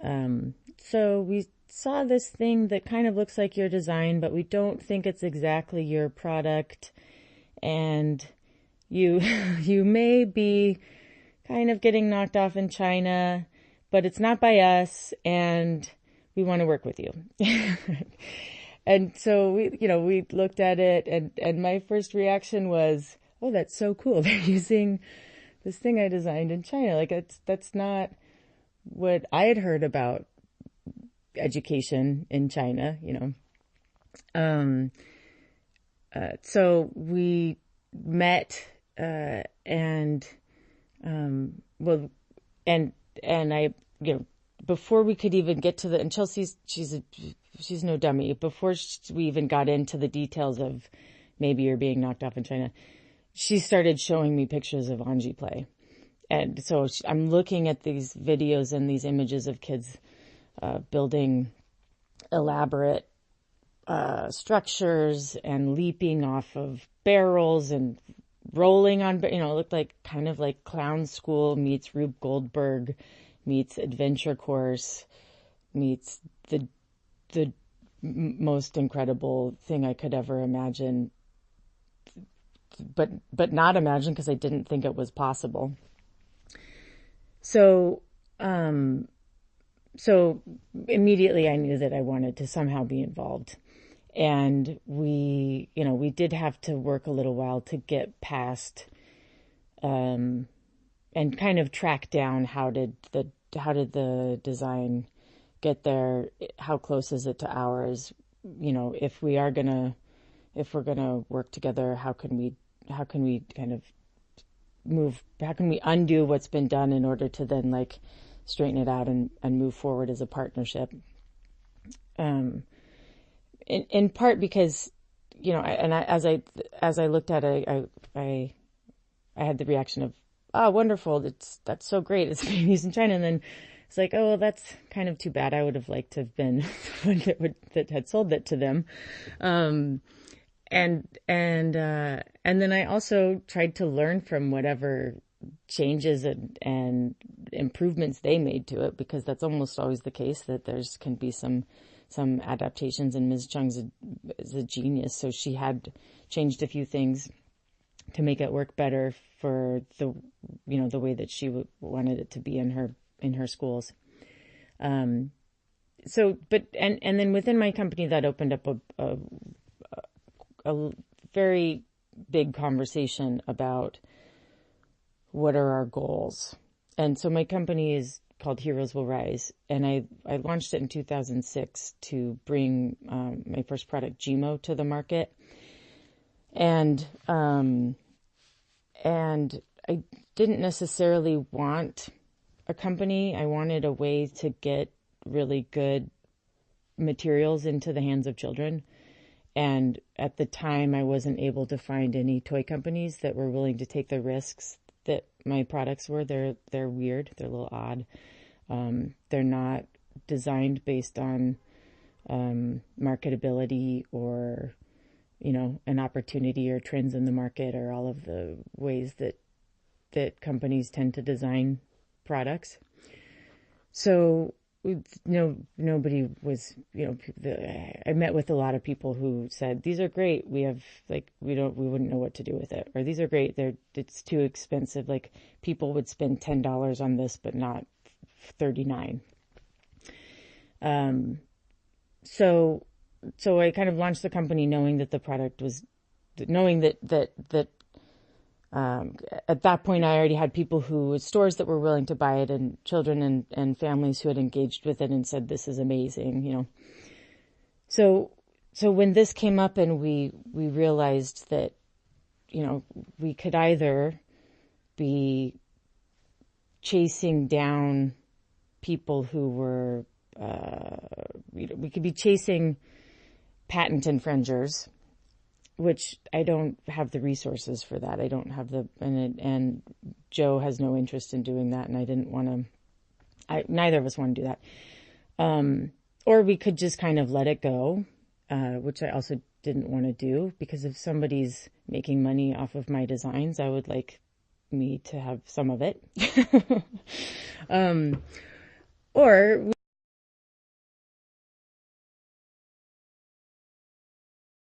So we saw this thing that kind of looks like your design, but we don't think it's exactly your product. And you, you may be kind of getting knocked off in China, but it's not by us, and we want to work with you. And so we looked at it, and my first reaction was, oh, that's so cool. They're using this thing I designed in China. Like, that's not what I had heard about education in China. So we met, and, well, and I, before we could even get to and Chelsea's, she's no dummy. Before we even got into the details of maybe you're being knocked off in China, she started showing me pictures of Anji play. And so I'm looking at these videos and these images of kids building elaborate structures and leaping off of barrels and rolling on, it looked like kind of like Clown School meets Rube Goldberg meets Adventure Course meets the most incredible thing I could ever imagine, but not imagine because I didn't think it was possible. So immediately I knew that I wanted to somehow be involved. And we did have to work a little while to get past, and kind of track down how did the design get there? How close is it to ours? If we're gonna work together, how can we kind of how can we undo what's been done in order to then like straighten it out and move forward as a partnership? In part because, as I looked at it, I had the reaction of, oh, wonderful. That's so great. It's being used in China. And then it's like, oh, well, that's kind of too bad. I would have liked to have been the one that had sold that to them. And then I also tried to learn from whatever changes and improvements they made to it, because that's almost always the case, that there's can be some adaptations, and Ms. Chung's is a genius. So she had changed a few things to make it work better for the way that she wanted it to be in her schools. But then within my company, that opened up a very big conversation about what are our goals. And so my company is called Heroes Will Rise, and I launched it in 2006 to bring my first product, Gmo, to the market. And I didn't necessarily want a company. I wanted a way to get really good materials into the hands of children. And at the time, I wasn't able to find any toy companies that were willing to take the risks that my products were. They're weird. They're a little odd. They're not designed based on marketability or, an opportunity or trends in the market, or all of the ways that companies tend to design products. So nobody was, I met with a lot of people who said, these are great. We wouldn't know what to do with it. Or these are great. It's too expensive. Like, people would spend $10 on this, but not $39. So I kind of launched the company knowing that the product was, knowing that at that point, I already had stores that were willing to buy it, and children and families who had engaged with it and said, this is amazing, So when this came up and we realized that, we could either be chasing down people who were, we could be chasing patent infringers, which I don't have the resources for that. I don't have and Joe has no interest in doing that, and I didn't want to, neither of us want to do that. Or we could just kind of let it go, which I also didn't want to do, because if somebody's making money off of my designs, I would like me to have some of it. Or